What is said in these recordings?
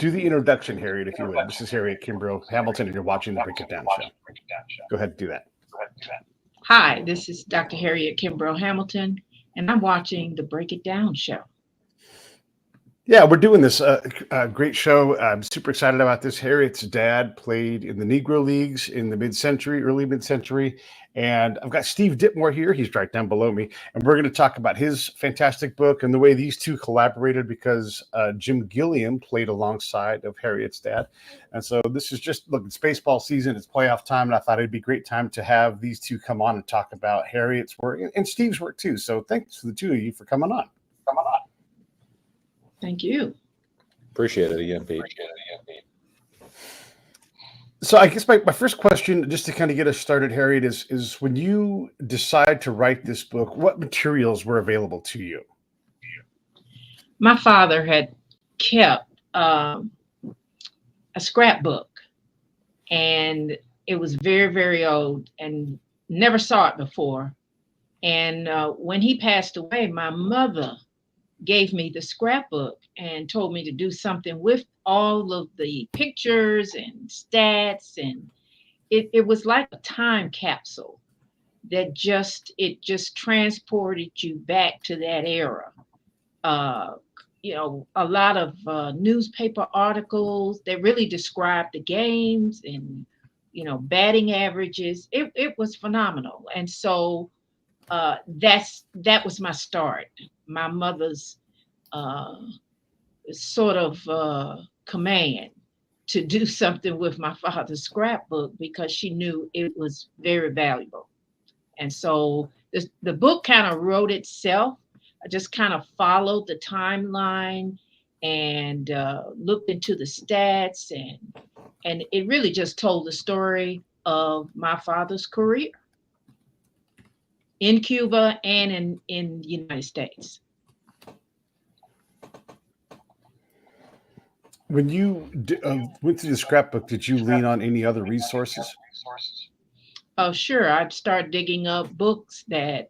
Do the introduction, Harriet, if you would. This is Harriet Kimbro-Hamilton, and you're watching the Break It Down show. Go ahead and do that. Hi, this is Dr. Harriet Kimbro-Hamilton, and I'm watching the Break It Down show. Yeah, we're doing this great show. I'm super excited about this. Harriet's dad played in the Negro Leagues in the early mid-century. And I've got Steve Dittmore here. He's right down below me. And we're going to talk about his fantastic book and the way these two collaborated, because Jim Gilliam played alongside of Harriet's dad. And so this is just, look, it's baseball season, it's playoff time. And I thought it'd be a great time to have these two come on and talk about Harriet's work and Steve's work too. So thanks to the two of you for coming on. Thank you. Appreciate it again, Pete. So I guess my first question, just to kind of get us started, Harriet, is when you decide to write this book, what materials were available to you? My father had kept a scrapbook, and it was very, very old and never saw it before. And when he passed away, my mother gave me the scrapbook and told me to do something with all of the pictures and stats, and it was like a time capsule that just transported you back to that era. You know, a lot of newspaper articles that really described the games and, you know, batting averages. It was phenomenal. And so that was my start. My mother's sort of command to do something with my father's scrapbook, because she knew it was very valuable. And so the book kind of wrote itself. I just kind of followed the timeline and looked into the stats, and it really just told the story of my father's career in Cuba and in the United States. When you went through the scrapbook, did you lean on any other resources? Oh, sure. I'd start digging up books that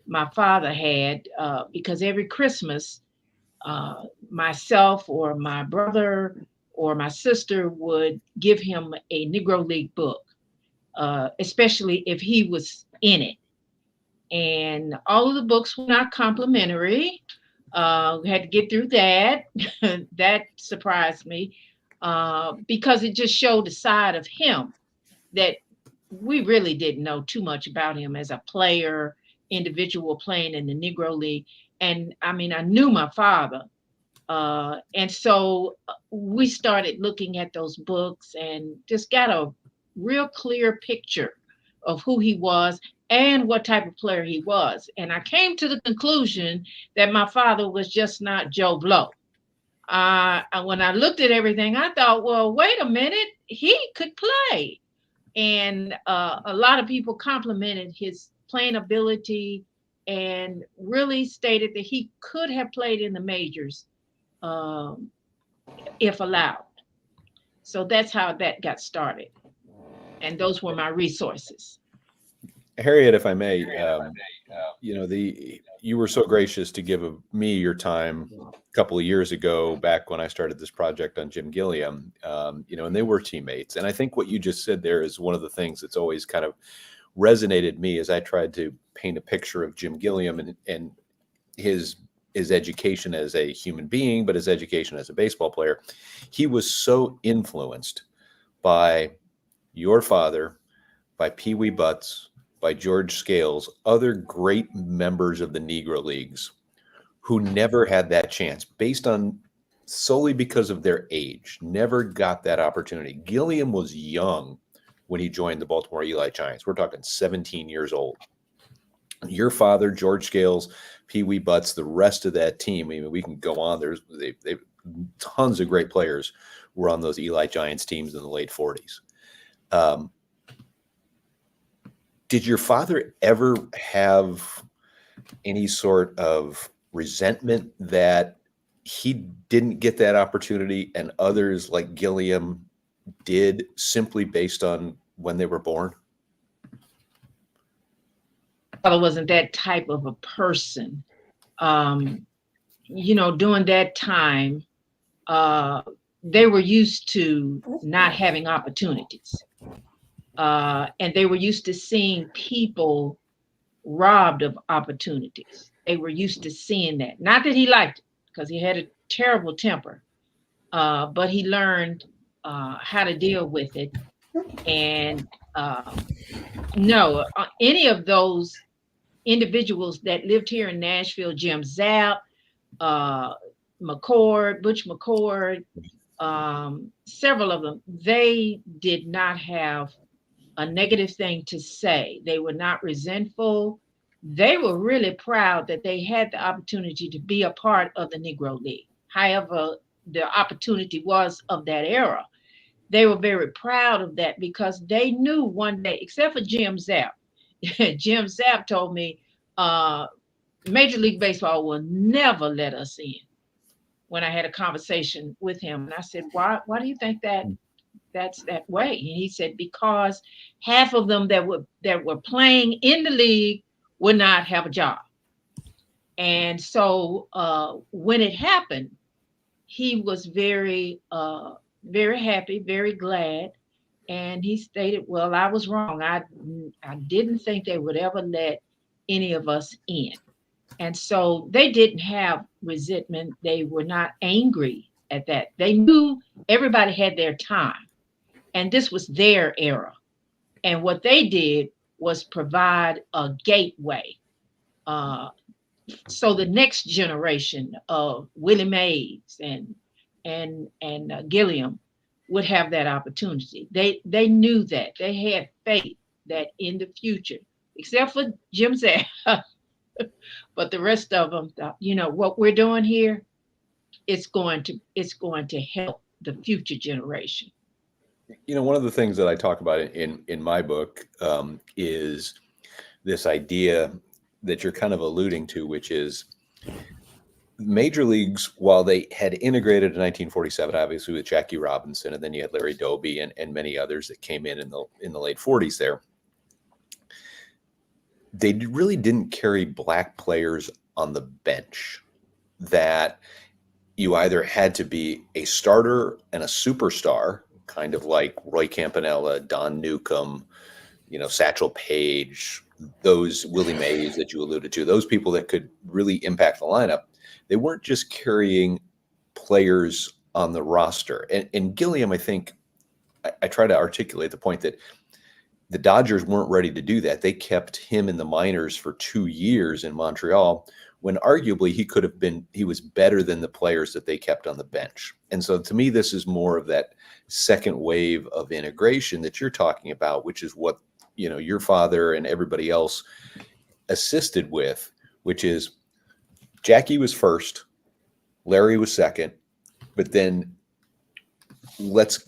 my father had, because every Christmas, myself or my brother or my sister would give him a Negro League book, especially if he was in it. And all of the books were not complimentary. We had to get through that. That surprised me, because it just showed a side of him that we really didn't know too much about him as a player, individual playing in the Negro League. And I mean, I knew my father. And so we started looking at those books and just got a real clear picture of who he was and what type of player he was. And I came to the conclusion that my father was just not Joe Blow. When I looked at everything, I thought, well, wait a minute, he could play. And a lot of people complimented his playing ability and really stated that he could have played in the majors if allowed. So that's how that got started. And those were my resources. Harriet, if I may, you know, you were so gracious to give me your time a couple of years ago, back when I started this project on Jim Gilliam, you know, and they were teammates. And I think what you just said there is one of the things that's always kind of resonated me as I tried to paint a picture of Jim Gilliam and his education as a human being, but his education as a baseball player. He was so influenced by your father, by Pee Wee Butts, by George Scales, other great members of the Negro Leagues who never had that chance, based on solely because of their age, never got that opportunity. Gilliam was young when he joined the Baltimore Eli Giants. We're talking 17 years old. Your father, George Scales, Pee Wee Butts, the rest of that team, I mean, we can go on. They tons of great players were on those Eli Giants teams in the late 40s. Did your father ever have any sort of resentment that he didn't get that opportunity and others like Gilliam did, simply based on when they were born? Father wasn't that type of a person. You know, during that time, they were used to not having opportunities. And they were used to seeing people robbed of opportunities. They were used to seeing that. Not that he liked it, because he had a terrible temper, but he learned how to deal with it. And no, any of those individuals that lived here in Nashville, Jim Zapp, McCord, Butch McCord, several of them, they did not have a negative thing to say. They were not resentful. They were really proud that they had the opportunity to be a part of the Negro League. However, the opportunity was of that era. They were very proud of that because they knew one day, except for Jim Zapp. Jim Zapp told me, Major League Baseball will never let us in. When I had a conversation with him, and I said, why do you think that's that way? And he said, because half of them that were playing in the league would not have a job. And so when it happened, he was very happy, very glad. And he stated, well, I was wrong. I didn't think they would ever let any of us in. And so they didn't have resentment. They were not angry at that. They knew everybody had their time, and this was their era. And what they did was provide a gateway. So the next generation of Willie Mays and Gilliam would have that opportunity. They knew that. They had faith that in the future, except for Jim Zapp, but the rest of them thought, what we're doing here, it's going to help the future generation. One of the things that I talk about in my book is this idea that you're kind of alluding to, which is Major Leagues, while they had integrated in 1947, obviously with Jackie Robinson, and then you had Larry Doby and many others that came in the late 40s there, they really didn't carry black players on the bench. That you either had to be a starter and a superstar, kind of like Roy Campanella, Don Newcomb, Satchel Paige, those Willie Mays that you alluded to, those people that could really impact the lineup. They weren't just carrying players on the roster. And Gilliam, I think, I try to articulate the point that the Dodgers weren't ready to do that. They kept him in the minors for 2 years in Montreal, when arguably he was better than the players that they kept on the bench. And so to me, this is more of that second wave of integration that you're talking about, which is what, your father and everybody else assisted with, which is Jackie was first, Larry was second, but then let's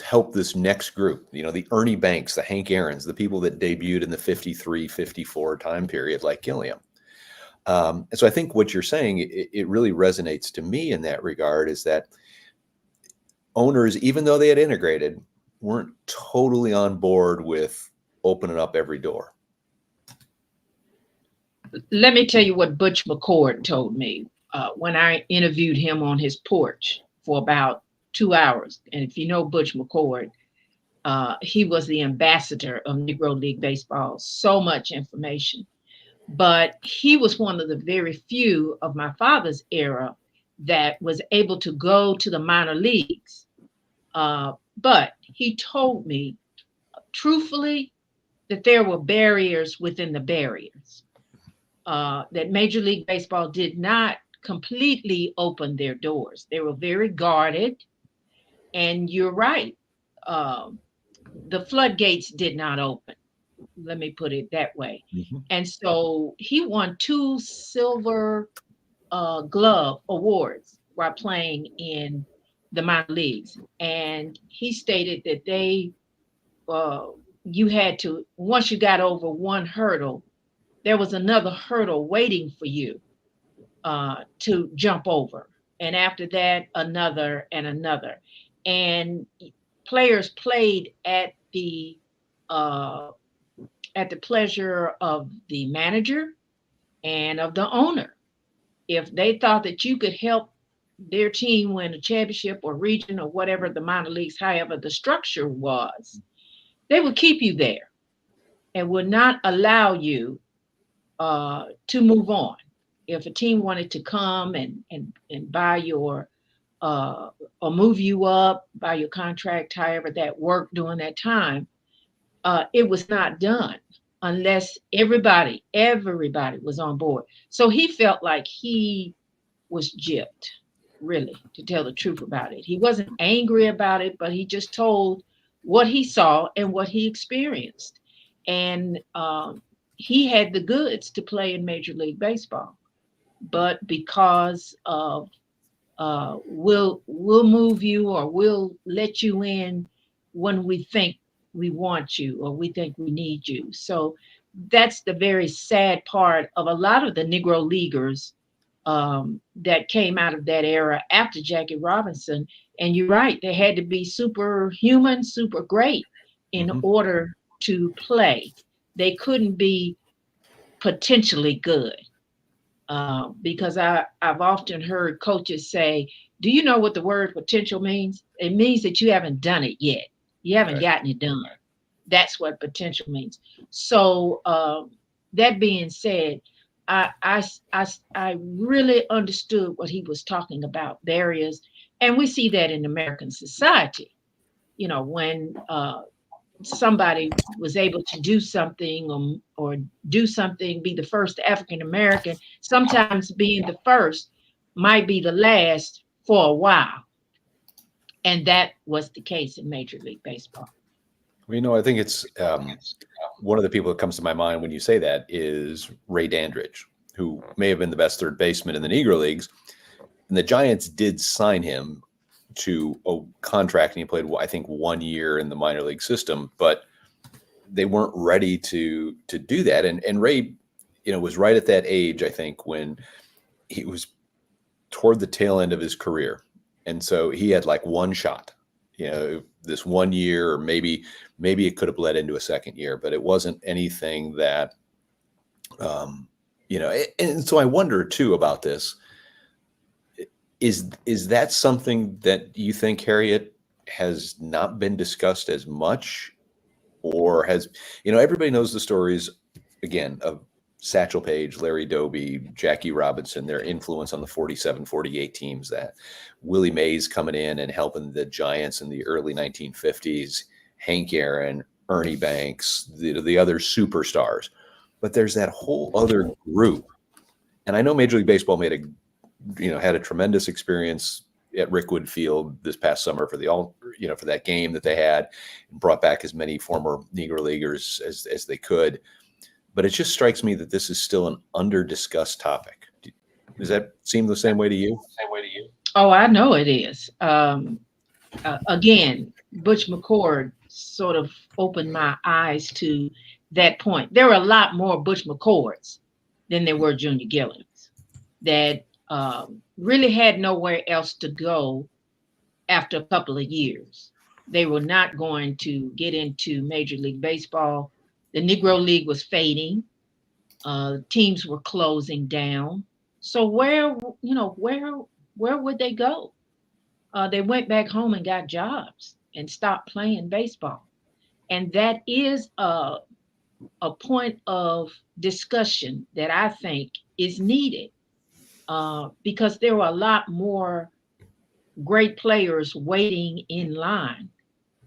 help this next group, the Ernie Banks, the Hank Aaron's, the people that debuted in the 53, 54 time period, like Gilliam. And so I think what you're saying, it really resonates to me in that regard, is that owners, even though they had integrated, weren't totally on board with opening up every door. Let me tell you what Butch McCord told me when I interviewed him on his porch for about 2 hours. And if you know Butch McCord, he was the ambassador of Negro League Baseball. So much information. But he was one of the very few of my father's era that was able to go to the minor leagues. But he told me, truthfully, that there were barriers within the barriers, that Major League Baseball did not completely open their doors. They were very guarded. And you're right, the floodgates did not open. Let me put it that way. Mm-hmm. And so he won 2 Silver Glove awards while playing in the minor leagues. And he stated that you had to, once you got over one hurdle, there was another hurdle waiting for you to jump over. And after that, another and another. And players played at the pleasure of the manager and of the owner. If they thought that you could help their team win a championship or region or whatever the minor leagues, however the structure was, they would keep you there and would not allow you to move on. If a team wanted to come and buy your or move you up, buy your contract, however that worked during that time, it was not done unless everybody was on board. So he felt like he was gypped, really, to tell the truth about it. He wasn't angry about it, but he just told what he saw and what he experienced. And he had the goods to play in Major League Baseball, but because of we'll move you or we'll let you in when we think we want you or we think we need you. So that's the very sad part of a lot of the Negro Leaguers that came out of that era after Jackie Robinson. And you're right, they had to be superhuman, super great in order to play. They couldn't be potentially good. Because I've often heard coaches say, do you know what the word potential means? It means that you haven't done it yet. You haven't gotten it done. That's what potential means. So that being said, I really understood what he was talking about, barriers. And we see that in American society, you know, when somebody was able to do something or do something, be the first African American, sometimes being the first might be the last for a while. And that was the case in Major League Baseball. Well, you know, I think it's one of the people that comes to my mind when you say that is Ray Dandridge, who may have been the best third baseman in the Negro Leagues. And the Giants did sign him to a contract, and he played, I think, 1 year in the minor league system, but they weren't ready to do that. And Ray, you know, was right at that age, I think, when he was toward the tail end of his career. And so he had like one shot, you know, this 1 year, or maybe it could have led into a second year, but it wasn't anything that, you know, and so I wonder too about this. Is that something that you think, Harriet, has not been discussed as much, or has, you know, everybody knows the stories, again, of Satchel Paige, Larry Doby, Jackie Robinson, their influence on the 47, 48 teams, that Willie Mays coming in and helping the Giants in the early 1950s, Hank Aaron, Ernie Banks, the other superstars. But there's that whole other group. And I know Major League Baseball had a tremendous experience at Rickwood Field this past summer for for that game that they had, and brought back as many former Negro Leaguers as they could. But it just strikes me that this is still an under-discussed topic. Does that seem the same way to you? Oh, I know it is. Again, Butch McCord sort of opened my eyes to that point. There were a lot more Butch McCords than there were Junior Gilliams that really had nowhere else to go after a couple of years. They were not going to get into Major League Baseball. The Negro League was fading. Teams were closing down. So where would they go? They went back home and got jobs and stopped playing baseball. And that is a point of discussion that I think is needed. Because there were a lot more great players waiting in line,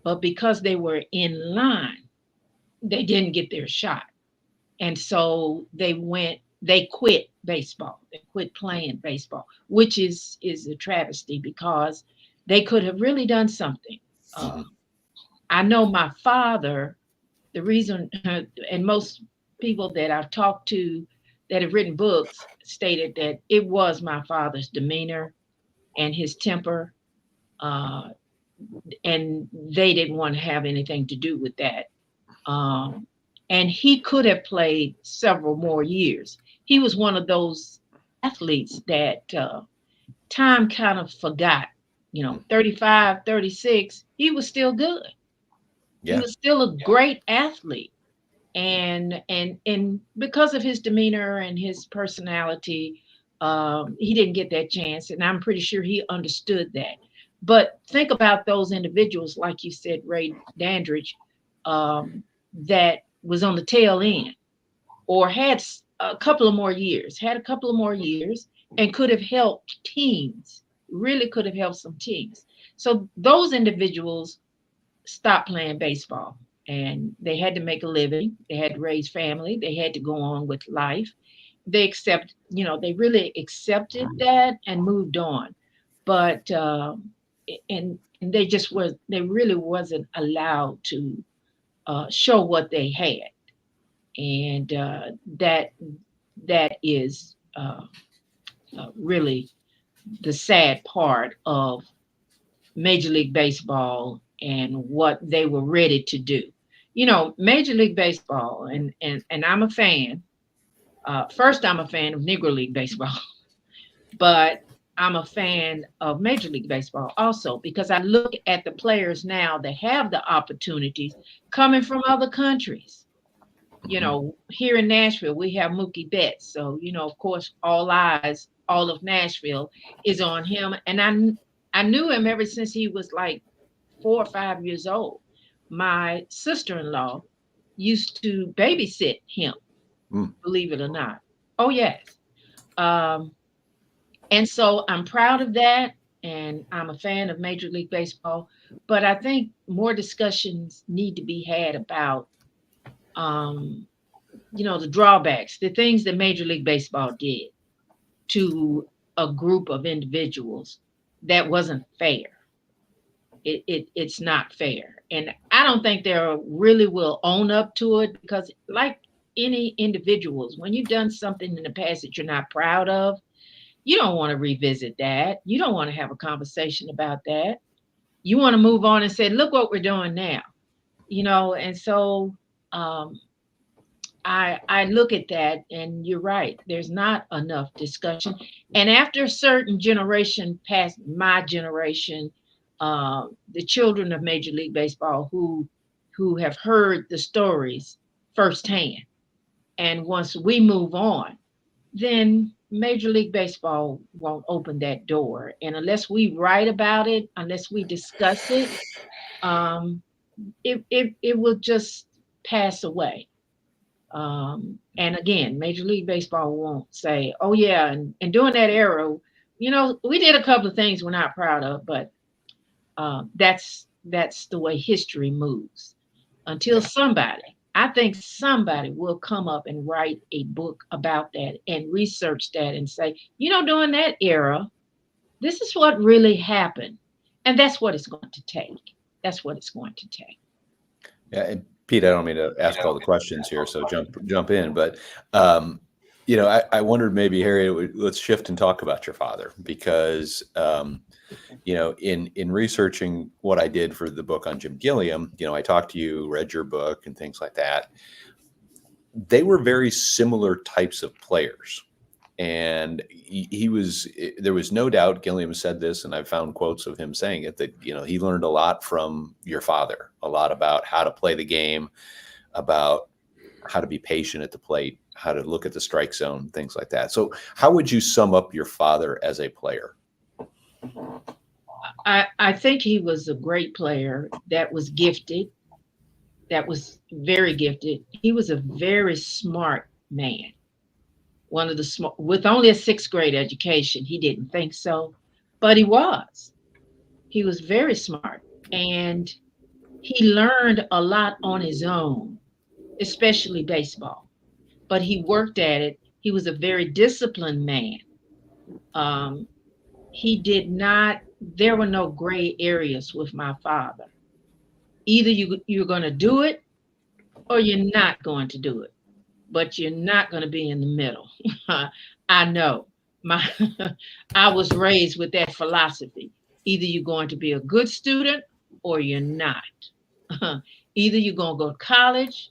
but because they were in line, they didn't get their shot. And so they quit baseball. They quit playing baseball, which is a travesty because they could have really done something. I know my father, the reason, and most people that I've talked to that have written books stated that it was my father's demeanor and his temper, and they didn't want to have anything to do with that. And he could have played several more years. He was one of those athletes that time kind of forgot, 35, 36, he was still good. Yeah. He was still a great athlete. And because of his demeanor and his personality, He didn't get that chance, and I'm pretty sure he understood that. But think about those individuals, like you said, Ray Dandridge, that was on the tail end, or had a couple of more years, and could have helped teams, really could have helped some teams. So those individuals stopped playing baseball, and they had to make a living. They had to raise family. They had to go on with life. They really accepted that and moved on. But and they really wasn't allowed to show what they had, and that is really the sad part of Major League Baseball and what they were ready to do. Major League Baseball, and I'm a fan. First, I'm a fan of Negro League Baseball, but I'm a fan of Major League Baseball also, because I look at the players now that have the opportunities coming from other countries. Here in Nashville, we have Mookie Betts. So, of course, all of Nashville is on him. And I knew him ever since he was like 4 or 5 years old. My sister-in-law used to babysit him, believe it or not. Oh, yes. And so I'm proud of that. And I'm a fan of Major League Baseball. But I think more discussions need to be had about the drawbacks, the things that Major League Baseball did to a group of individuals that wasn't fair. It's not fair. And I don't think they really will own up to it, because like any individuals, when you've done something in the past that you're not proud of, you don't want to revisit that. You don't want to have a conversation about that. You want to move on and say, look what we're doing now. And so I look at that, and you're right. There's not enough discussion. And after a certain generation past my generation, the children of Major League Baseball who have heard the stories firsthand, and once we move on, then Major League Baseball won't open that door. And unless we write about it, unless we discuss it, it will just pass away. And again, Major League Baseball won't say, oh yeah, and during that era, we did a couple of things we're not proud of, but that's the way history moves. Until I think somebody will come up and write a book about that and research that and say, during that era, this is what really happened. And that's what it's going to take. That's what it's going to take. Yeah, and Pete, I don't mean to ask all the questions here, so jump in. But I wondered, maybe, Harriet, let's shift and talk about your father, because in researching what I did for the book on Jim Gilliam, I talked to you, read your book, and things like that. They were very similar types of players. And there was no doubt, Gilliam said this, and I've found quotes of him saying it, that, he learned a lot from your father, a lot about how to play the game, about how to be patient at the plate, how to look at the strike zone, things like that. So how would you sum up your father as a player? I think he was a great player that was gifted, that was very gifted. He was a very smart man. One of the with only a 6th grade education. He didn't think so, but he was very smart, and he learned a lot on his own, especially baseball, but he worked at it. He was a very disciplined man. There were no gray areas with my father. Either you're going to do it or you're not going to do it, but you're not going to be in the middle. I know. I was raised with that philosophy. Either you're going to be a good student or you're not. Either you're going to go to college.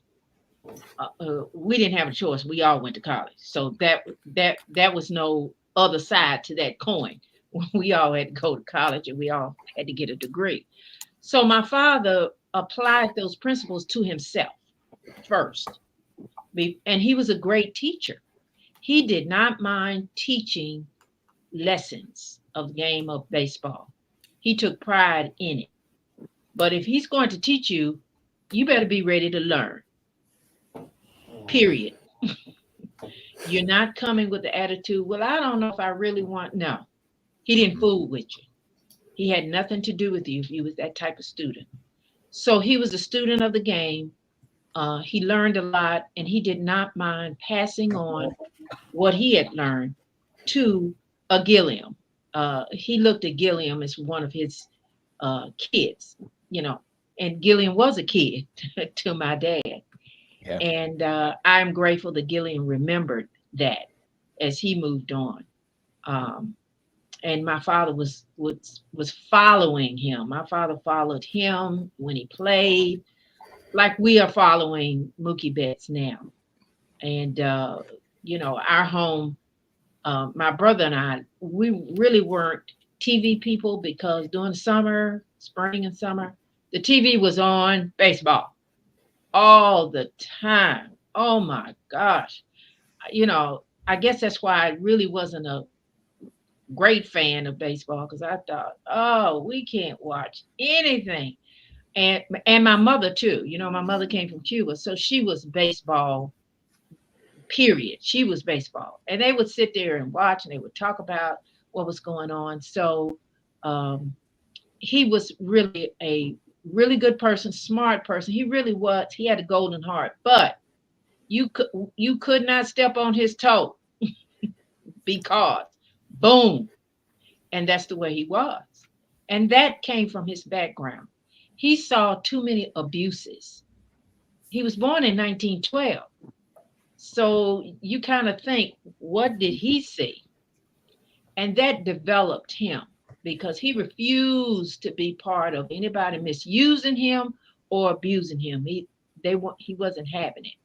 We didn't have a choice. We all went to college. So that was no other side to that coin. We all had to go to college, and we all had to get a degree. So my father applied those principles to himself first. And he was a great teacher. he did not mind teaching lessons of the game of baseball. He took pride in it. But if he's going to teach you, you better be ready to learn. Period. You're not coming with the attitude, well, I don't know if I really want. No, he didn't fool with you. He had nothing to do with you if you was that type of student. So he was a student of the game. He learned a lot, and he did not mind passing on what he had learned to a Gilliam. He looked at Gilliam as one of his kids, you know, and Gilliam was a kid to my dad. Yeah. And I'm grateful that Gilliam remembered that as he moved on. And my father was following him. My father followed him when he played, like we are following Mookie Betts now. And you know, our home, my brother and I, we really weren't TV people because during summer, spring and summer, the TV was on baseball all the time. Oh my gosh. You know, I guess that's why I really wasn't a great fan of baseball, because I thought, oh, we can't watch anything. And my mother too. You know, my mother came from Cuba, so she was baseball, period. She was baseball. And they would sit there and watch, and they would talk about what was going on. So he was really a really good person, smart person. He really was. He had a golden heart, but you could not step on his toe because boom. And that's the way he was. And that came from his background. He saw too many abuses. He was born in 1912. So you kind of think, what did he see? And that developed him because he refused to be part of anybody misusing him or abusing him. He wasn't having it.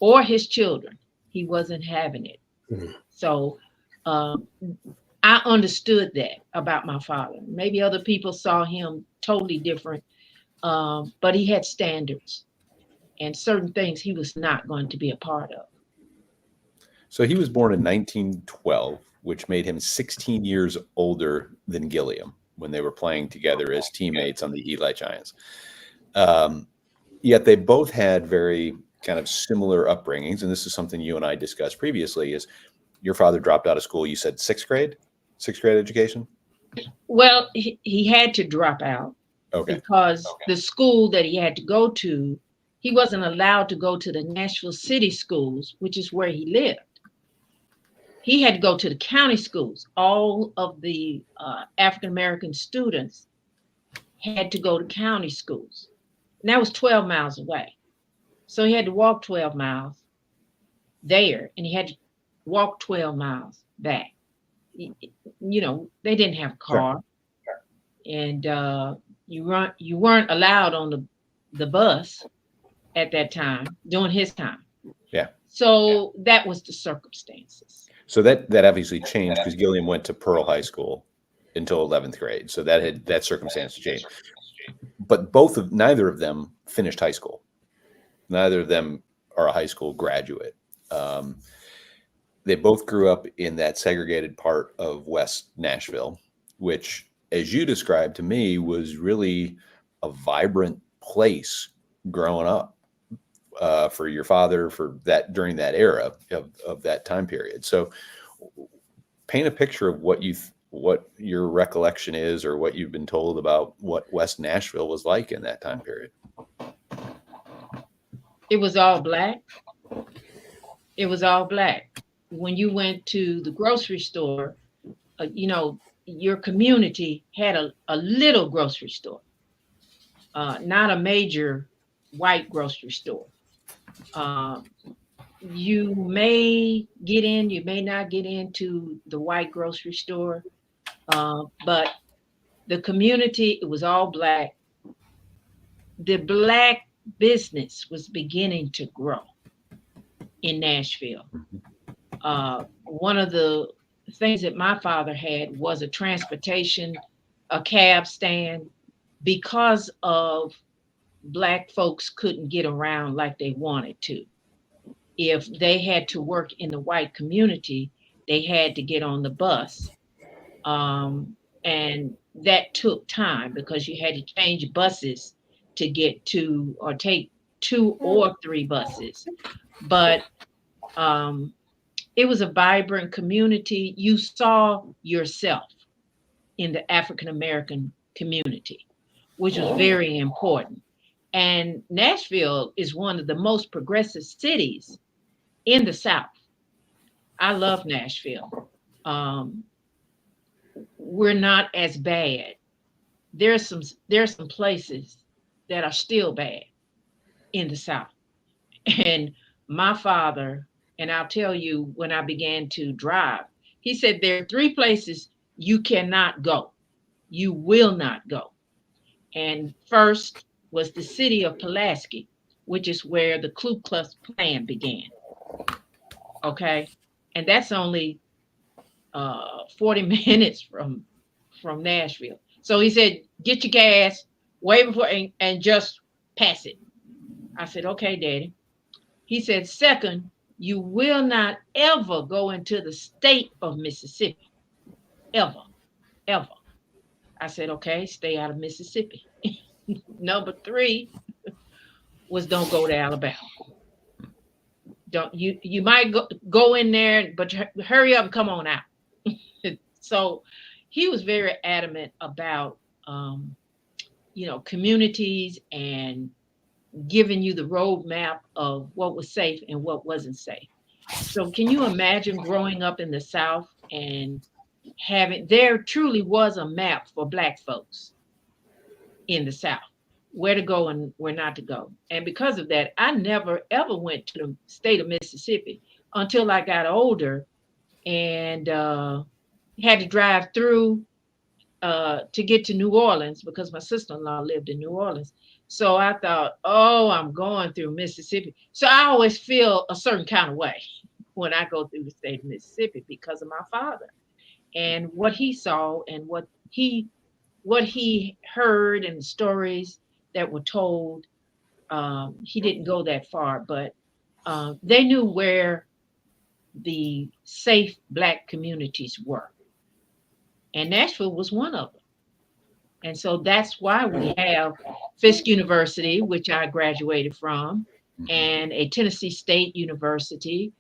Or his children. He wasn't having it. Mm-hmm. So I understood that about my father. Maybe other people saw him totally different, but he had standards and certain things he was not going to be a part of. So he was born in 1912, which made him 16 years older than Gilliam when they were playing together as teammates on the Eli Giants. Yet they both had very kind of similar upbringings. And this is something you and I discussed previously, is your father dropped out of school. You said sixth grade education? Well, he had to drop out because the school that he had to go to, he wasn't allowed to go to the Nashville city schools, which is where he lived. He had to go to the county schools. All of the African-American students had to go to county schools. And that was 12 miles away. So he had to walk 12 miles there, and he had to walk 12 miles back. You know, they didn't have a car. Sure. And you weren't allowed on the bus at that time, during his time. Yeah. So that was the circumstances. So that obviously changed because Gilliam went to Pearl High School until 11th grade. So that circumstance changed. But neither of them finished high school. Neither of them are a high school graduate. They both grew up in that segregated part of West Nashville, which, as you described to me, was really a vibrant place growing up for your father during that era of that time period. So paint a picture of what your recollection is, or what you've been told about what West Nashville was like in that time period. It was all black. It was all black. When you went to the grocery store, you know, your community had a little grocery store, not a major white grocery store. You may get in, you may not get into the white grocery store, but the community, it was all black. The black business was beginning to grow in Nashville. One of the things that my father had was a cab stand, because of black folks couldn't get around like they wanted to. if they had to work in the white community, they had to get on the bus. And that took time because you had to change buses to get to, or take 2 or 3 buses. But it was a vibrant community. You saw yourself in the African American community, which was very important. And Nashville is one of the most progressive cities in the South. I love Nashville. We're not as bad. There's some places that are still bad in the South. And my father, and I'll tell you, when I began to drive, he said there are 3 places you cannot go. You will not go. And first was the city of Pulaski, which is where the Ku Klux Klan began. Okay. And that's only 40 minutes from Nashville. So he said, get your gas, way before, and just pass it. I said, okay, Daddy. He said, second, you will not ever go into the state of Mississippi. Ever, ever. I said, okay, stay out of Mississippi. Number 3 was don't go to Alabama. Don't you might go in there, but hurry up and come on out. So he was very adamant about communities and giving you the roadmap of what was safe and what wasn't safe. So can you imagine growing up in the South and there truly was a map for Black folks in the South, where to go and where not to go. And because of that, I never ever went to the state of Mississippi until I got older and had to drive through to get to New Orleans because my sister-in-law lived in New Orleans. So I thought, oh, I'm going through Mississippi. So I always feel a certain kind of way when I go through the state of Mississippi because of my father and what he saw and what he heard and the stories that were told. He didn't go that far, but they knew where the safe Black communities were. And Nashville was one of them. And so that's why we have Fisk University, which I graduated from, and a Tennessee State University,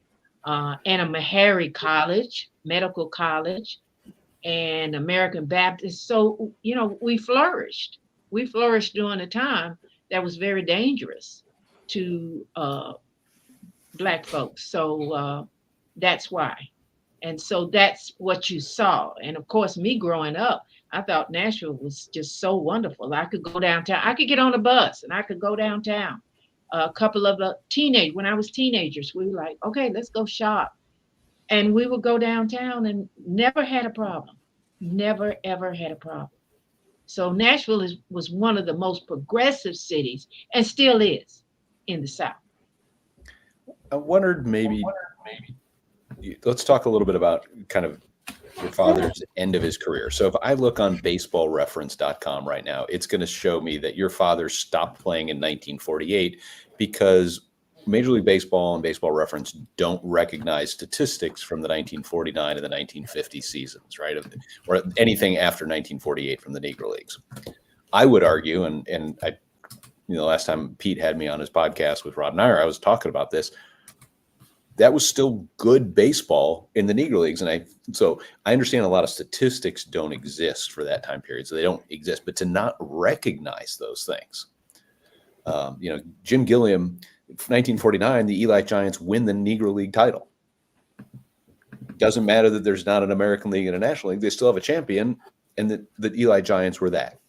and a Meharry College, medical college, and American Baptist. So, we flourished. We flourished during a time that was very dangerous to Black folks. So that's why. And so that's what you saw. And of course, me growing up, I thought Nashville was just so wonderful. I could go downtown. I could get on a bus and I could go downtown. A couple of when I was teenagers, we were like, okay, let's go shop. And we would go downtown and never had a problem. Never, ever had a problem. So Nashville was one of the most progressive cities and still is in the South. I wondered maybe let's talk a little bit about kind of your father's end of his career. So if I look on baseballreference.com right now, it's going to show me that your father stopped playing in 1948 because Major League Baseball and Baseball Reference don't recognize statistics from the 1949 and the 1950 seasons, right? Or anything after 1948 from the Negro Leagues. I would argue, and I, last time Pete had me on his podcast with Rod Nair, I was talking about this. That was still good baseball in the Negro Leagues. And so I understand a lot of statistics don't exist for that time period. So they don't exist, but to not recognize those things, Jim Gilliam, 1949, the Eli Giants win the Negro League title. Doesn't matter that there's not an American League and a National League. They still have a champion, and the Eli Giants were that.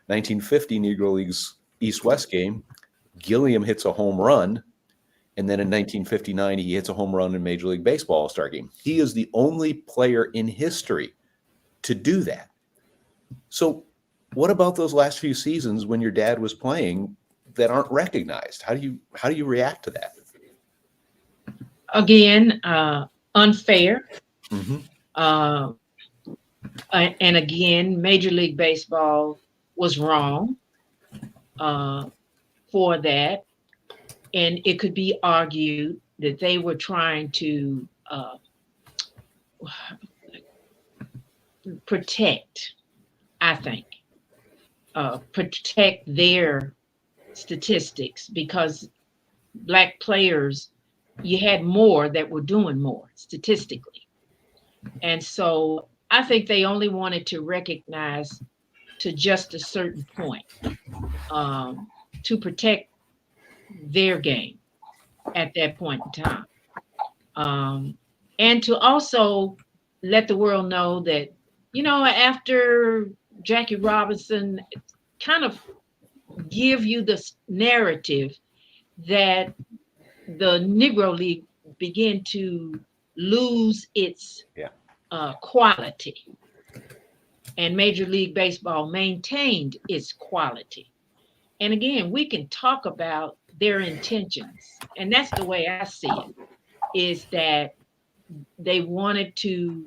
1950 Negro League's East-West game, Gilliam hits a home run. And then in 1959, he hits a home run in Major League Baseball All-Star game. He is the only player in history to do that. So what about those last few seasons when your dad was playing that aren't recognized? How do you react to that? Again, unfair. Mm-hmm. And again, Major League Baseball was wrong for that. And it could be argued that they were trying to protect, I think, protect their statistics, because Black players, you had more that were doing more statistically. And so I think they only wanted to recognize to just a certain point, to protect their game at that point in time. And to also let the world know that, after Jackie Robinson, kind of give you this narrative that the Negro League began to lose its quality, and Major League Baseball maintained its quality. And again, we can talk about their intentions, and that's the way I see it, is that they wanted to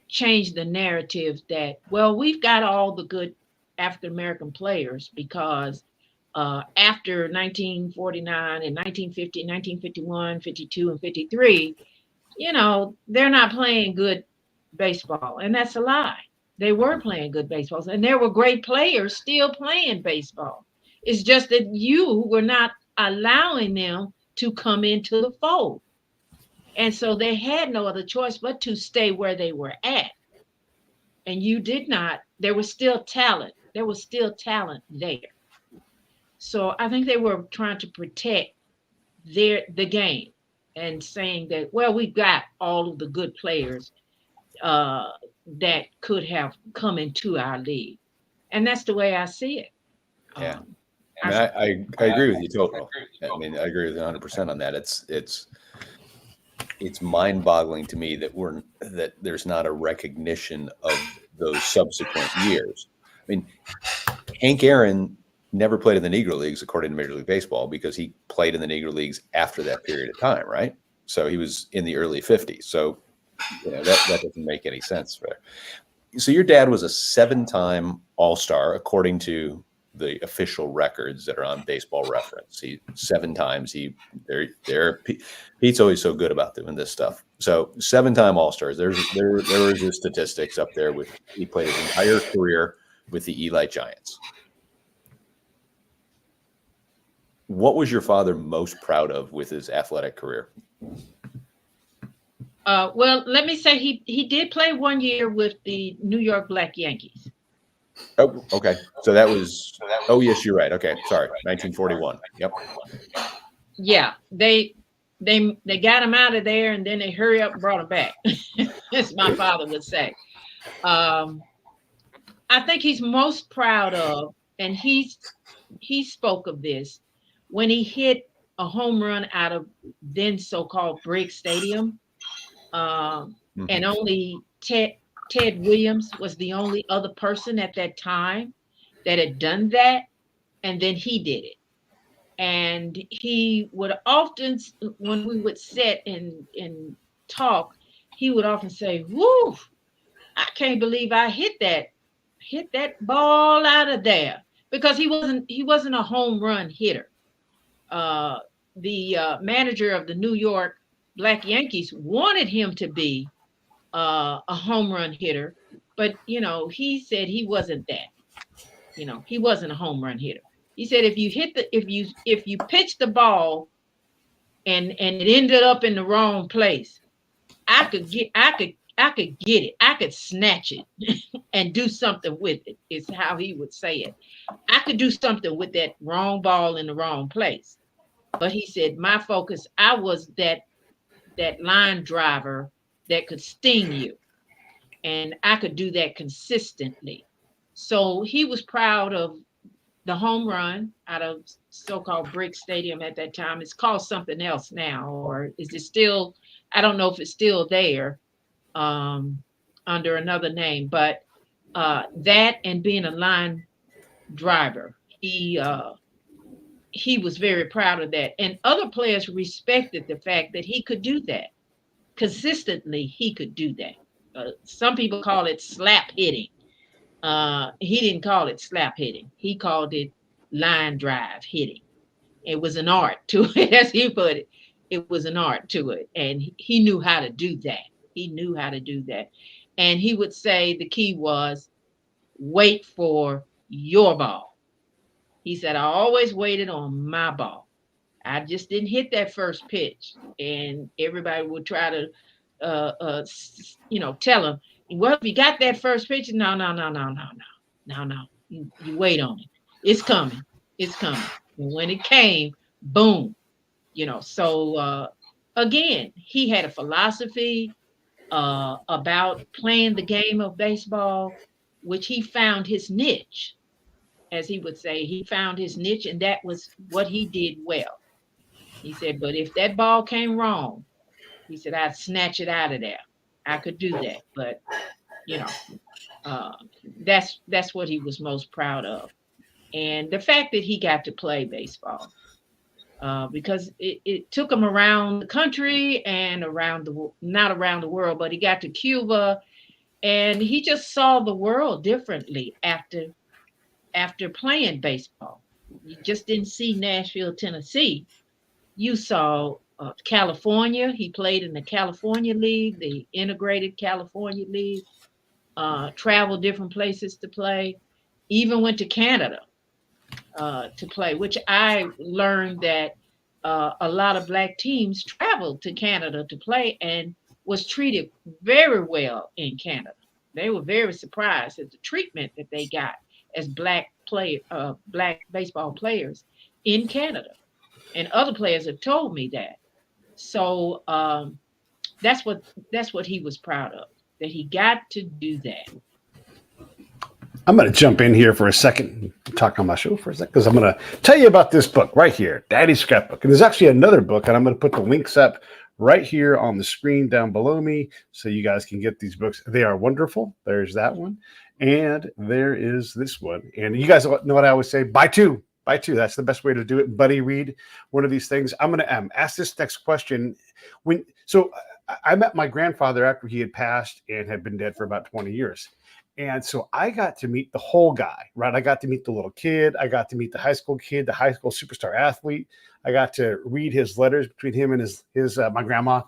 change the narrative that, well, we've got all the good African American players because after 1949 and 1950, 1951, 52, and 53, they're not playing good baseball. And that's a lie. They were playing good baseball, and there were great players still playing baseball. It's just that you were not allowing them to come into the fold. And so they had no other choice but to stay where they were at. And you did not, there was still talent. There was still talent there. So I think they were trying to protect the game and saying that, well, we've got all of the good players that could have come into our league. And that's the way I see it. Yeah. I agree with you totally. I mean, I agree with you 100% on that. It's mind-boggling to me that there's not a recognition of those subsequent years. I mean, Hank Aaron never played in the Negro Leagues according to Major League Baseball because he played in the Negro Leagues after that period of time, right? So he was in the early 50s. So that doesn't make any sense. So your dad was a 7-time All-Star according to the official records that are on Baseball Reference. 7 times. Pete's always so good about doing this stuff. So 7-time All-Stars. There was his statistics up there with he played his entire career with the Eli Giants. What was your father most proud of with his athletic career? Well, let me say he did play 1 year with the New York Black Yankees. Oh, okay. So that was. Oh, yes, you're right. Okay, sorry, 1941. Yep. Yeah, they got him out of there, and then they hurry up and brought him back, as my father would say. I think he's most proud of, and he spoke of this when he hit a home run out of then so-called Briggs Stadium, and only Ted Williams was the only other person at that time that had done that, and then he did it. And he would often, when we would sit and talk, he would often say, "Woo, I can't believe I hit that ball out of there," because he wasn't a home run hitter. The manager of the New York Black Yankees wanted him to be a home run hitter, but he said he wasn't that. He wasn't a home run hitter. He said if you pitch the ball and it ended up in the wrong place, I could get it. I could snatch it and do something with it, is how he would say it. I could do something with that wrong ball in the wrong place. But he said, my focus, I was that line driver that could sting you. And I could do that consistently. So he was proud of the home run out of so-called Briggs Stadium at that time. It's called something else now, or is it still, I don't know if it's still there under another name, but that and being a line driver, he was very proud of that. And other players respected the fact that he could do that. Consistently, he could do that. Some people call it slap hitting. He didn't call it slap hitting. He called it line drive hitting. It was an art to it, as he put it. it was an art to it. And he knew how to do that. He knew how to do that. And he would say the key was wait for your ball. He said, I always waited on my ball. I just didn't hit that first pitch. And everybody would try to, tell him, well, if you got that first pitch, no, no, no, no, no, no, no, no. You wait on it. It's coming. It's coming. And when it came, boom, So again, he had a philosophy about playing the game of baseball, which he found his niche, as he would say. He found his niche, and that was what he did well. He said, but if that ball came wrong, he said, I'd snatch it out of there. I could do that, but you know, uh, that's what he was most proud of, and the fact that he got to play baseball. Because it took him around the country and not around the world, but he got to Cuba, and he just saw the world differently after playing baseball. You just didn't see Nashville, Tennessee. You saw California. He played in the California League, the Integrated California League. Traveled different places to play. Even went to Canada to play, which I learned that a lot of Black teams traveled to Canada to play and was treated very well in Canada. They were very surprised at the treatment that they got as Black baseball players in Canada, and other players have told me that. So that's what he was proud of, that he got to do that. I'm going to jump in here for a second, talk on my show for a second, because I'm going to tell you about this book right here, Daddy's Scrapbook. And there's actually another book, and I'm going to put the links up right here on the screen down below me so you guys can get these books. They are wonderful. There's that one. And there is this one. And you guys know what I always say, buy two. Buy two. That's the best way to do it. Buddy, read one of these things. I'm going to ask this next question. I met my grandfather after he had passed and had been dead for about 20 years. And so I got to meet the whole guy, right? I got to meet the little kid. I got to meet the high school kid, the high school superstar athlete. I got to read his letters between him and my grandma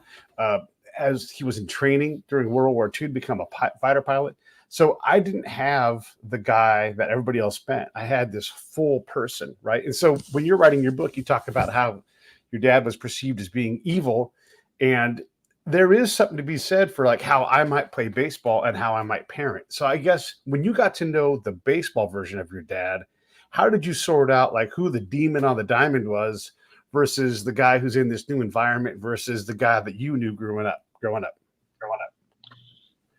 as he was in training during World War II to become a fighter pilot. So I didn't have the guy that everybody else met. I had this full person, right? And so when you're writing your book, you talk about how your dad was perceived as being evil, and there is something to be said for like how I might play baseball and how I might parent. So I guess when you got to know the baseball version of your dad, how did you sort out like who the demon on the diamond was versus the guy who's in this new environment versus the guy that you knew growing up?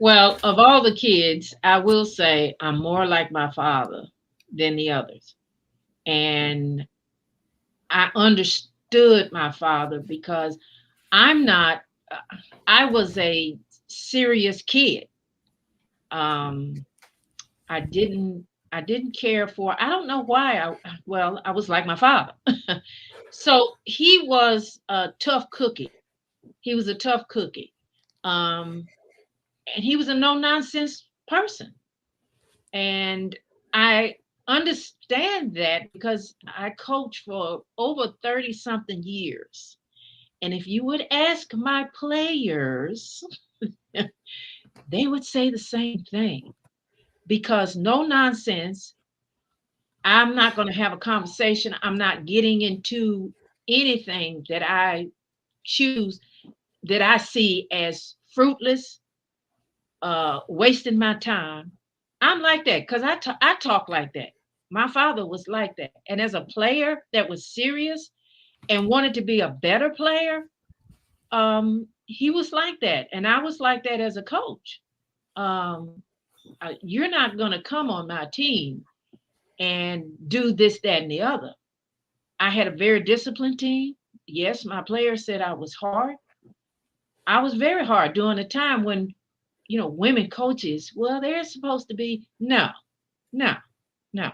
Well, of all the kids, I will say I'm more like my father than the others. And I understood my father because I was a serious kid. I didn't care for, I don't know why. I was like my father. So he was a tough cookie. He was a tough cookie. And he was a no nonsense person. And I understand that because I coached for over 30 something years. And if you would ask my players, they would say the same thing, because no nonsense. I'm not going to have a conversation. I'm not getting into anything that I choose that I see as fruitless, wasting my time. I'm like that because I talk like that. My father was like that. And as a player that was serious and wanted to be a better player, he was like that. And I was like that as a coach. You're not going to come on my team and do this, that, and the other. I had a very disciplined team. Yes, my players said I was hard. I was very hard during a time when, women coaches, well, they're supposed to be, no, no, no.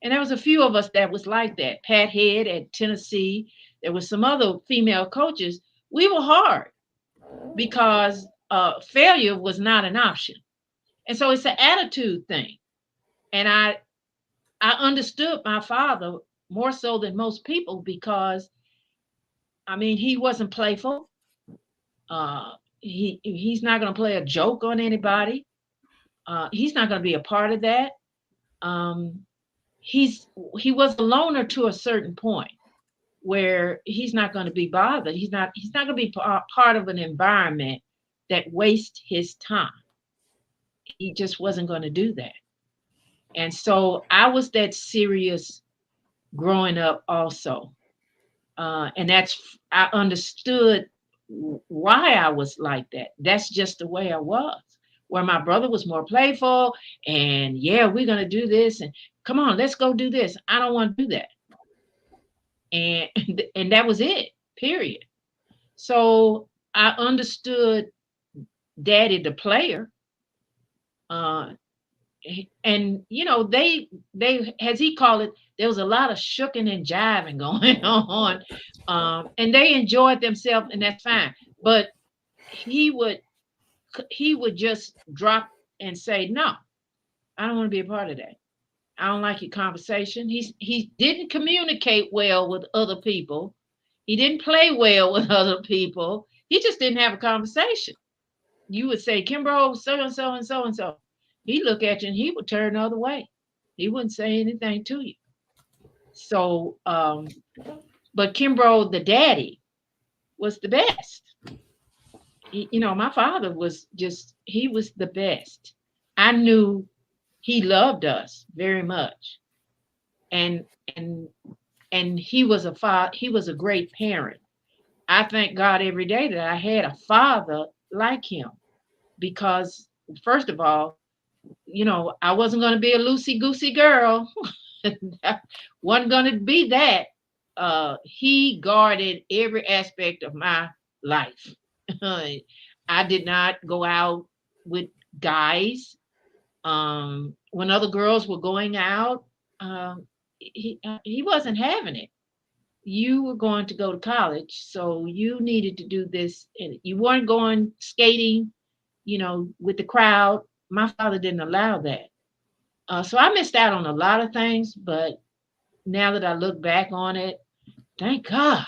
And there was a few of us that was like that. Pat Head at Tennessee. There was some other female coaches. We were hard because failure was not an option. And so it's an attitude thing. And I understood my father more so than most people because I mean, he wasn't playful. He's not going to play a joke on anybody. He's not going to be a part of that. He was a loner to a certain point where he's not going to be bothered. He's not going to be part of an environment that wastes his time. He just wasn't going to do that. And so I was that serious growing up also. And I understood why I was like that. That's just the way I was. Where my brother was more playful and yeah, we're going to do this and come on, let's go do this. I don't want to do that. And that was it, period. So I understood Daddy, the player. And you know, they as he called it, there was a lot of shucking and jiving going on. And they enjoyed themselves, and that's fine. But he would just drop and say, no, I don't want to be a part of that. I don't like your conversation. He didn't communicate well with other people. He didn't play well with other people. He just didn't have a conversation. You would say, Kimbro, so and so and so and so. He'd look at you and he would turn the other way. He wouldn't say anything to you. So, but Kimbro, the daddy, was the best. You know, my father was he was the best. I knew he loved us very much. And he was a great parent. I thank God every day that I had a father like him, because first of all, you know, I wasn't going to be a loosey-goosey girl. Wasn't going to be that. He guarded every aspect of my life. I did not go out with guys. When other girls were going out, he wasn't having it. You were going to go to college, so you needed to do this. And you weren't going skating, you know, with the crowd. My father didn't allow that. So I missed out on a lot of things, but now that I look back on it, thank God,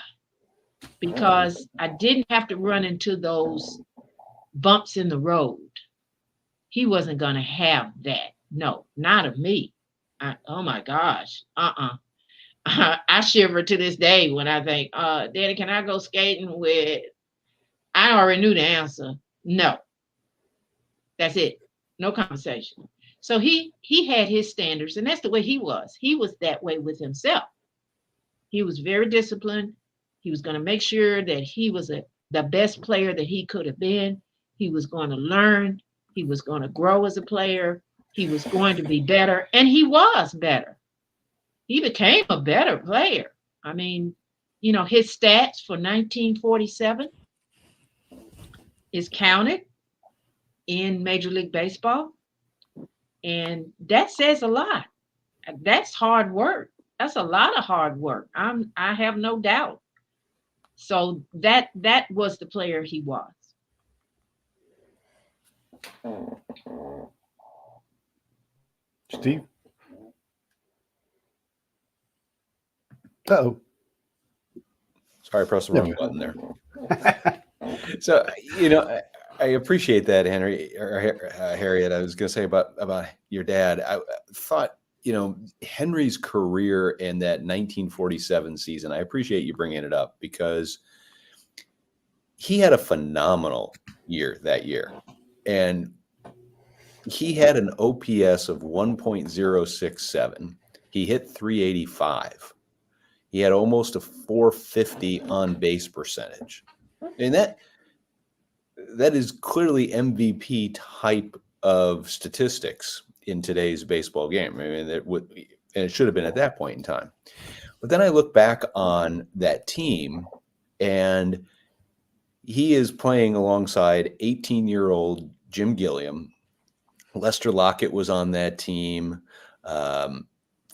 because I didn't have to run into those bumps in the road. He wasn't going to have that. No, not of me. Oh my gosh. I shiver to this day when I think, Daddy, can I go skating with, I already knew the answer. No. That's it. No conversation. So he had his standards, and that's the way he was. He was that way with himself. He was very disciplined. He was going to make sure that he was the best player that he could have been. He was going to learn. He was going to grow as a player. He was going to be better, and he was better. He became a better player. I mean, you know, his stats for 1947 is counted in Major League Baseball. And that says a lot. That's hard work. That's a lot of hard work. I have no doubt. So that was the player he was. Steve? Uh-oh. Sorry, I pressed the wrong button there. So, you know, I appreciate that, Harriet. I was going to say about your dad. I thought, you know, Henry's career in that 1947 season, I appreciate you bringing it up, because he had a phenomenal year that year. And he had an OPS of 1.067. He hit 385. He had almost a 450 on base percentage. And that is clearly MVP type of statistics in today's baseball game. I mean, and it should have been at that point in time. But then I look back on that team, and he is playing alongside 18-year-old Jim Gilliam. Lester Lockett was on that team.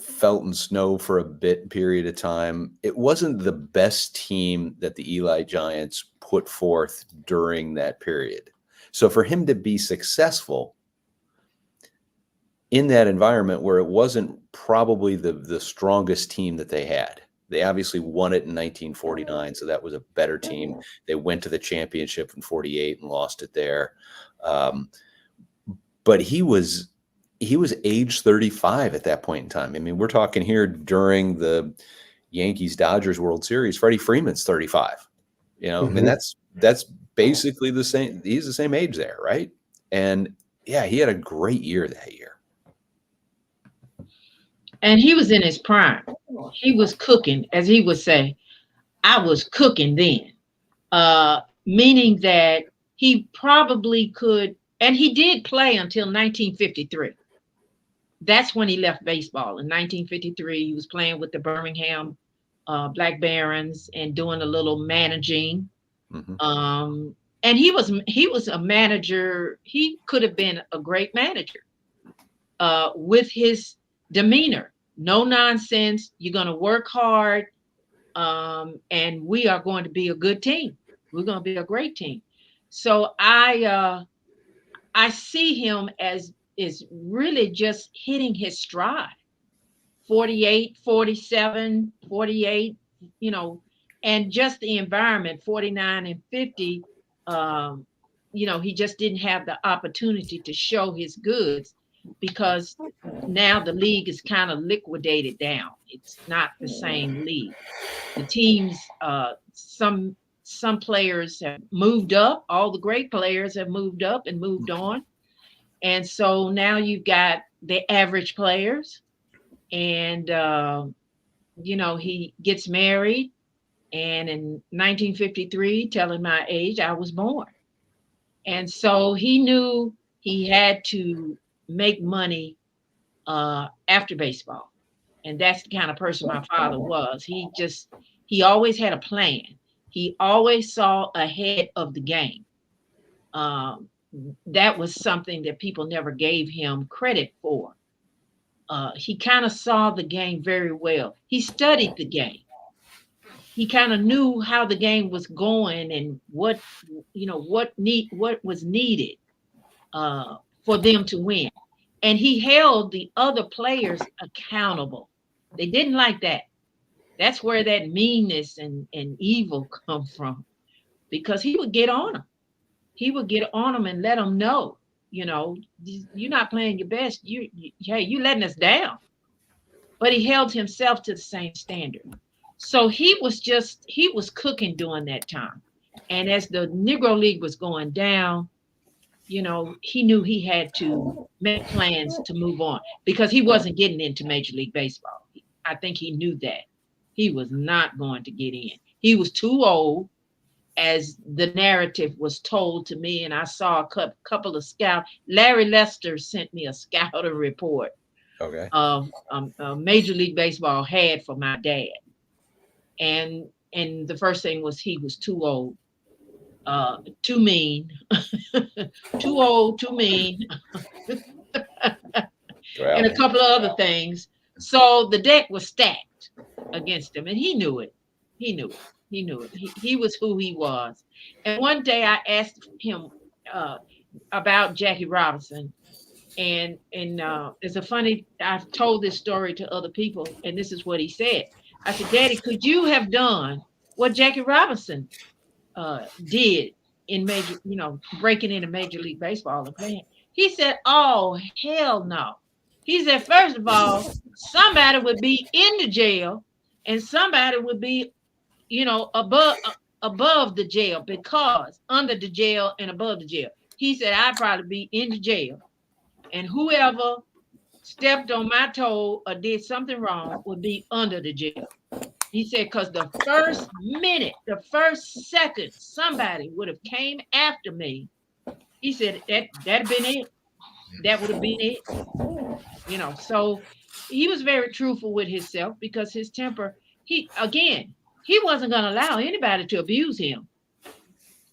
Felton Snow for a period of time. It wasn't the best team that the Eli Giants put forth during that period. So for him to be successful in that environment where it wasn't probably the strongest team that they had, They obviously won it in 1949, so that was a better team. They went to the championship in 48 and lost it there. But he was age 35 at that point in time. I mean, we're talking here during the Yankees-Dodgers World Series. Freddie Freeman's 35. You know, I mean, that's basically the same. He's the same age there, right? And yeah, he had a great year that year. And he was in his prime. He was cooking, as he would say. I was cooking then, meaning that he probably could, and he did play until 1953. That's when he left baseball. In 1953, he was playing with the Birmingham Black Barons and doing a little managing. And he was a manager. He could have been a great manager with his demeanor. No nonsense. You're going to work hard, and we are going to be a good team. We're going to be a great team. So I see him as is really just hitting his stride. 48, 47, 48, you know, and just the environment, 49 and 50, you know, he just didn't have the opportunity to show his goods because now the league is kind of liquidated down. It's not the same league. The teams, some players have moved up. All the great players have moved up and moved on. And so now you've got the average players. And, you know, he gets married. And in 1953, telling my age, I was born. And so he knew he had to make money after baseball. And that's the kind of person my father was. He always had a plan. He always saw ahead of the game. That was something that people never gave him credit for. He kind of saw the game very well. He studied the game. He kind of knew how the game was going and what was needed for them to win. And he held the other players accountable. They didn't like that. That's where that meanness and evil come from, because he would get on them. He would get on them and let them know, you know, you're not playing your best. You letting us down. But he held himself to the same standard. So he was cooking during that time. And as the Negro League was going down, you know, he knew he had to make plans to move on because he wasn't getting into Major League Baseball. I think he knew that. He was not going to get in. He was too old, as the narrative was told to me, and I saw a couple of scouts. Larry Lester sent me a scouter report of Major League Baseball had for my dad. And the first thing was he was too old, too mean, too old, too mean, and a couple of other things. So the deck was stacked against him, and he knew it. He knew it. He was who he was. And one day I asked him about Jackie Robinson, and it's a funny. I've told this story to other people, and this is what he said. I said, Daddy, could you have done what Jackie Robinson did in major, you know, breaking into Major League Baseball and playing? He said, oh, hell no. He said, first of all, somebody would be in the jail and somebody would be, you know, above the jail, because under the jail and above the jail. He said, I'd probably be in the jail, and whoever stepped on my toe or did something wrong would be under the jail. He said, because the first minute, the first second, somebody would have came after me. He said, that'd been it. That would have been it. You know, so he was very truthful with himself, because his temper, he wasn't going to allow anybody to abuse him.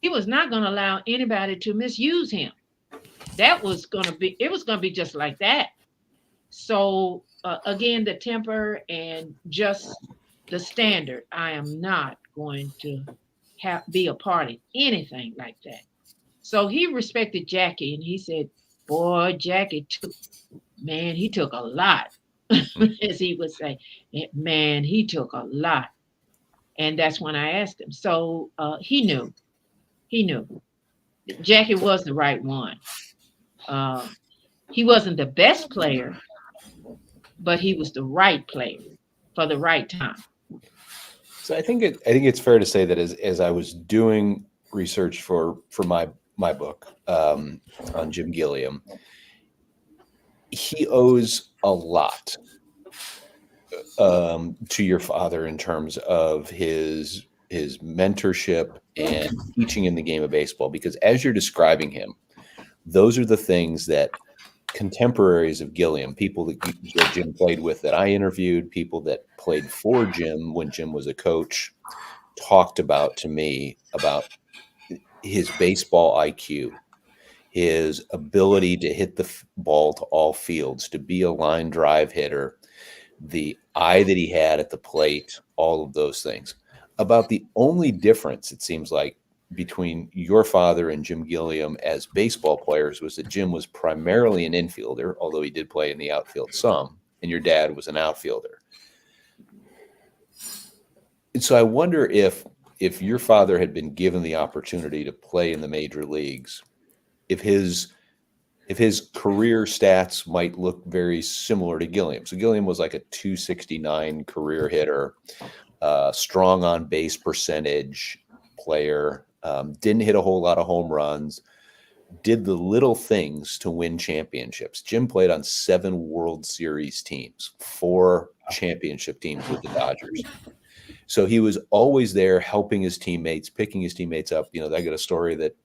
He was not going to allow anybody to misuse him. It was going to be just like that. So again, the temper and just the standard. I am not going to be a part of anything like that. So he respected Jackie, and he said, boy, Jackie took a lot. as he would say. Man, he took a lot. And that's when I asked him. So he knew. He knew. Jackie was the right one. Uh, he wasn't the best player, but he was the right player for the right time. So I think it's fair to say that as I was doing research for my book on Jim Gilliam, he owes a lot to your father in terms of his mentorship and teaching in the game of baseball, because as you're describing him, those are the things that contemporaries of Gilliam, people that Jim played with that I interviewed, people that played for Jim when Jim was a coach, talked about to me about his baseball IQ, his ability to hit the ball to all fields, to be a line drive hitter, the eye that he had at the plate, all of those things. About the only difference, it seems like, between your father and Jim Gilliam as baseball players was that Jim was primarily an infielder, although he did play in the outfield some, and your dad was an outfielder. And so I wonder if your father had been given the opportunity to play in the major leagues, if his career stats might look very similar to Gilliam. So Gilliam was like a 269 career hitter, strong on base percentage player, didn't hit a whole lot of home runs, did the little things to win championships. Jim played on 7 World Series teams, 4 championship teams with the Dodgers. So he was always there helping his teammates, picking his teammates up. You know, I got a story that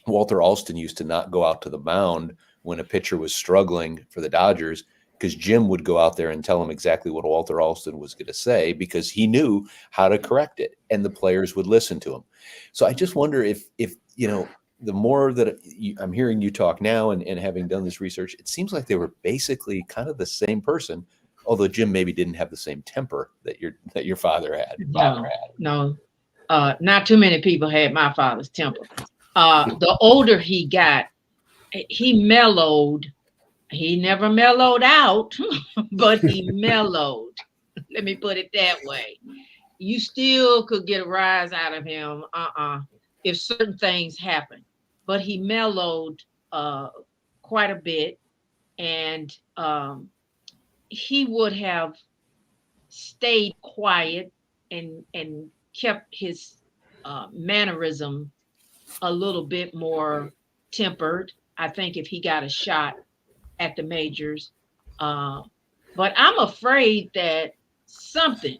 Walter Alston used to not go out to the mound when a pitcher was struggling for the Dodgers, because Jim would go out there and tell him exactly what Walter Alston was going to say, because he knew how to correct it, and the players would listen to him. So I just wonder if you know, the more that I'm hearing you talk now and having done this research, it seems like they were basically kind of the same person, although Jim maybe didn't have the same temper that your father had. No, not too many people had my father's temper. The older he got, he mellowed. He never mellowed out, but he mellowed. Let me put it that way. You still could get a rise out of him if certain things happen. But he mellowed quite a bit, and he would have stayed quiet and kept his mannerism a little bit more tempered, I think, if he got a shot at the majors. But I'm afraid that something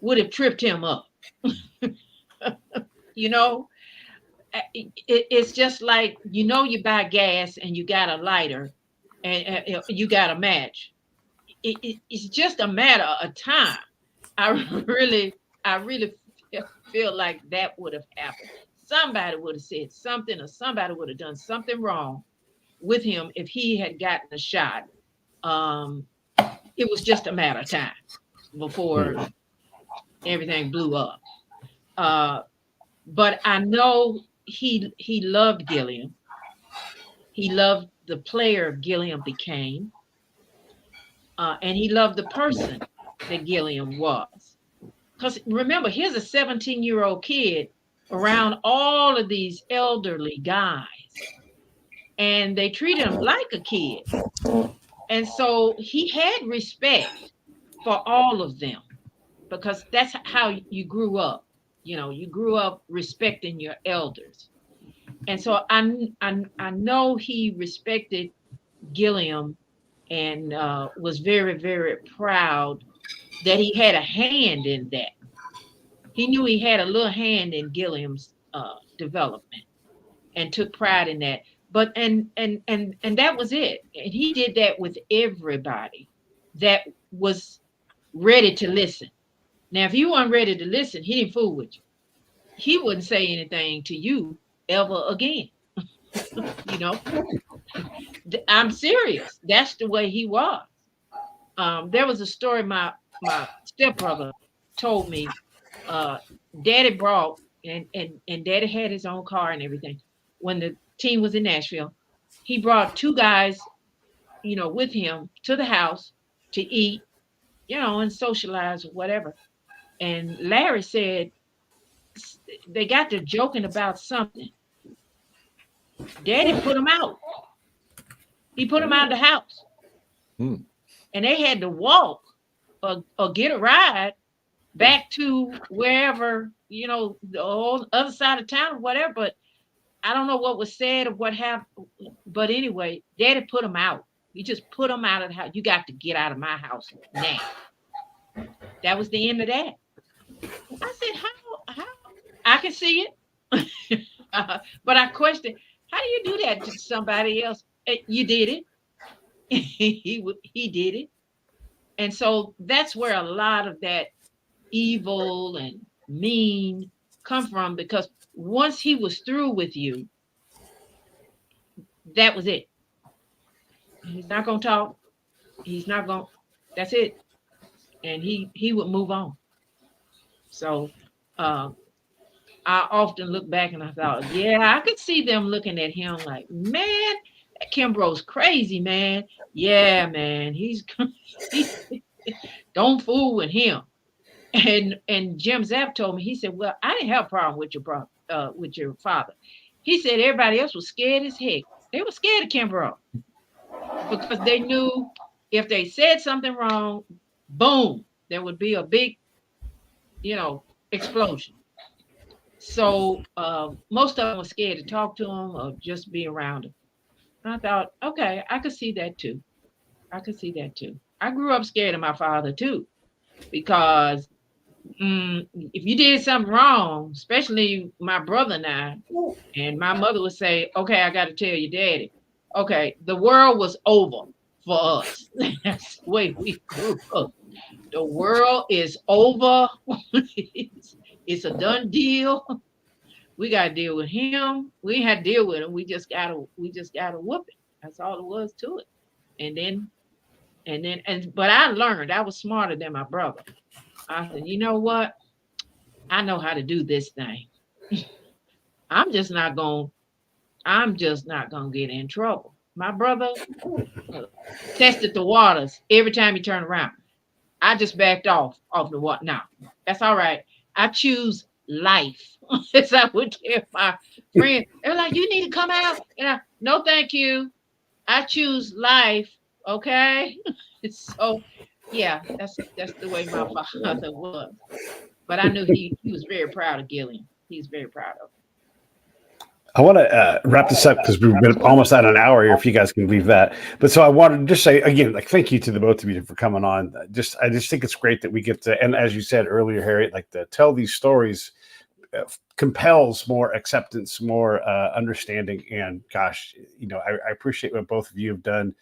would have tripped him up. You know, it's just like, you know, you buy gas and you got a lighter and you got a match. It's just a matter of time. I really feel like that would have happened. Somebody would have said something, or somebody would have done something wrong with him if he had gotten a shot. It was just a matter of time before everything blew up. But I know he loved Gilliam. He loved the player Gilliam became. And he loved the person that Gilliam was. Because remember, here's a 17-year-old kid around all of these elderly guys, and they treated him like a kid. And so he had respect for all of them, because that's how you grew up. You know, you grew up respecting your elders. And so I know he respected Gilliam and was very, very proud that he had a hand in that. He knew he had a little hand in Gilliam's development and took pride in that. But and that was it. And he did that with everybody that was ready to listen. Now, if you weren't ready to listen, he didn't fool with you. He wouldn't say anything to you ever again. You know, I'm serious. That's the way he was. There was a story my stepbrother told me. Daddy brought and Daddy had his own car and everything. When the team was in Nashville, he brought 2 guys, you know, with him to the house to eat, and socialize or whatever. And Larry said they got to joking about something. Daddy put them out. He put them out of the house. Hmm. And they had to walk or get a ride back to wherever, the whole other side of town or whatever. But I don't know what was said or what happened. But anyway, Daddy put them out. He just put them out of the house. You got to get out of my house now. That was the end of that. I said, how? I can see it. But I questioned, how do you do that to somebody else? You did it. he did it. And so that's where a lot of that evil and mean come from, because once he was through with you, that was it. He's not going to talk. He's not going, that's it. And he would move on. So I often look back and I thought, yeah, I could see them looking at him like, man, that Kimbro's crazy, man. Yeah, man, he don't fool with him. And Jim Zapp told me, he said, well, I didn't have a problem with your brother, with your father. He said everybody else was scared as heck. They were scared of Kimbro because they knew if they said something wrong, boom, there would be a big, explosion. So most of them were scared to talk to him or just be around him. And I thought, okay, I could see that too. I could see that too. I grew up scared of my father too, because if you did something wrong, especially my brother and my mother would say, okay, I got to tell your daddy. Okay, the world was over for us. That's the way we grew up. The world is over. It's a done deal. We got to deal with him. We had to deal with him. We just got to whoop it. That's all it was to it. But I learned. I was smarter than my brother. I said, you know what? I know how to do this thing. I'm just not going to get in trouble. My brother tested the waters every time he turned around. I just backed off the water. Now, that's all right. I choose life. As I would tell my friends, they're like, you need to come out. No, thank you. I choose life. Okay. So yeah, that's the way my father was. But I knew he was very proud of Gilliam. He's very proud of him. I want to wrap this up because we've been almost at an hour here, if you guys can believe that. But so I wanted to just say again, like, thank you to the both of you for coming on. I just think it's great that we get to, and as you said earlier, Harriet, like, to tell these stories compels more acceptance, more understanding. And gosh, I appreciate what both of you have done.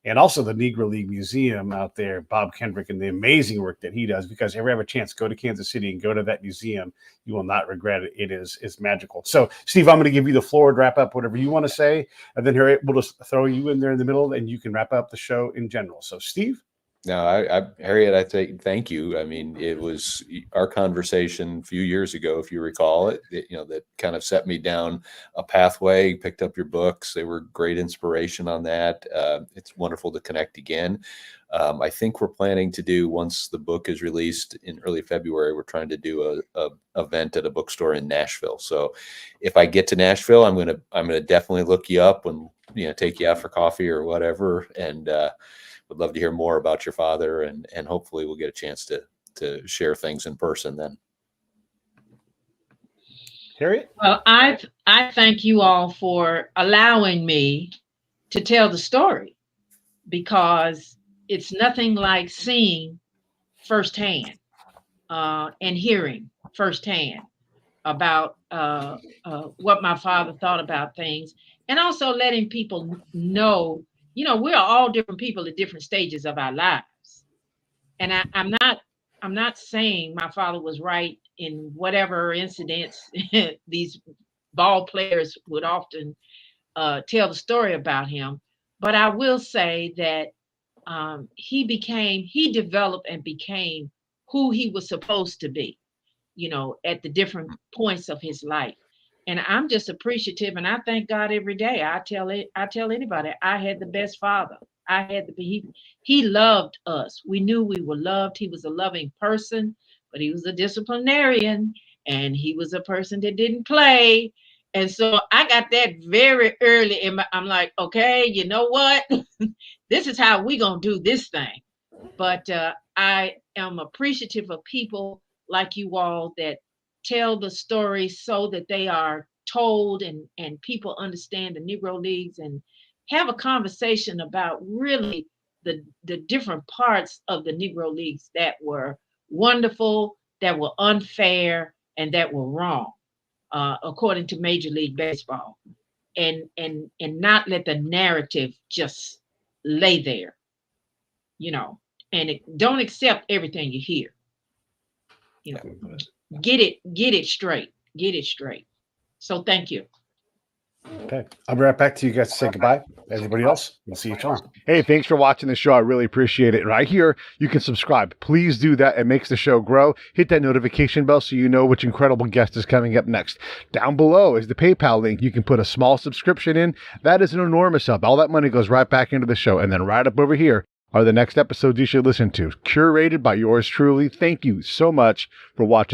And also the Negro League Museum out there, Bob Kendrick, and the amazing work that he does. Because if you ever have a chance, go to Kansas City and go to that museum. You will not regret it. It's magical. So, Steve, I'm going to give you the floor to wrap up whatever you want to say. And then Harriet, we'll just throw you in there in the middle and you can wrap up the show in general. So, Steve? No, Harriet, I say thank you. I mean, it was our conversation a few years ago, if you recall it, that kind of set me down a pathway, picked up your books. They were great inspiration on that. It's wonderful to connect again. I think we're planning to do, once the book is released in early February, we're trying to do a event at a bookstore in Nashville. So if I get to Nashville, I'm gonna definitely look you up and take you out for coffee or whatever. And would love to hear more about your father, and hopefully we'll get a chance to share things in person then. Harriet? Well, I thank you all for allowing me to tell the story, because it's nothing like seeing firsthand and hearing firsthand about what my father thought about things, and also letting people know, we're all different people at different stages of our lives. And I'm not saying my father was right in whatever incidents these ball players would often tell the story about him. But I will say that he developed and became who he was supposed to be, at the different points of his life. And I'm just appreciative, and I thank God every day. I tell anybody I had the best father. I had to be. He loved us. We knew we were loved. He was a loving person, but he was a disciplinarian, and he was a person that didn't play. And so I got that very early in my. I'm like, okay, you know what? This is how we gonna do this thing. But I am appreciative of people like you all that tell the story so that they are told and people understand the Negro Leagues and have a conversation about really the different parts of the Negro Leagues that were wonderful, that were unfair, and that were wrong, according to Major League Baseball, and not let the narrative just lay there, you know, and don't accept everything you hear. You know, get it straight, get it straight. So thank you. Okay. I'll be right back to you guys to say goodbye. Everybody else, we'll see you tomorrow. Hey, thanks for watching the show. I really appreciate it. Right here, you can subscribe. Please do that. It makes the show grow. Hit that notification bell so you know which incredible guest is coming up next. Down below is the PayPal link. You can put a small subscription in. That is an enormous help. All that money goes right back into the show. And then right up over here are the next episodes you should listen to, curated by yours truly. Thank you so much for watching.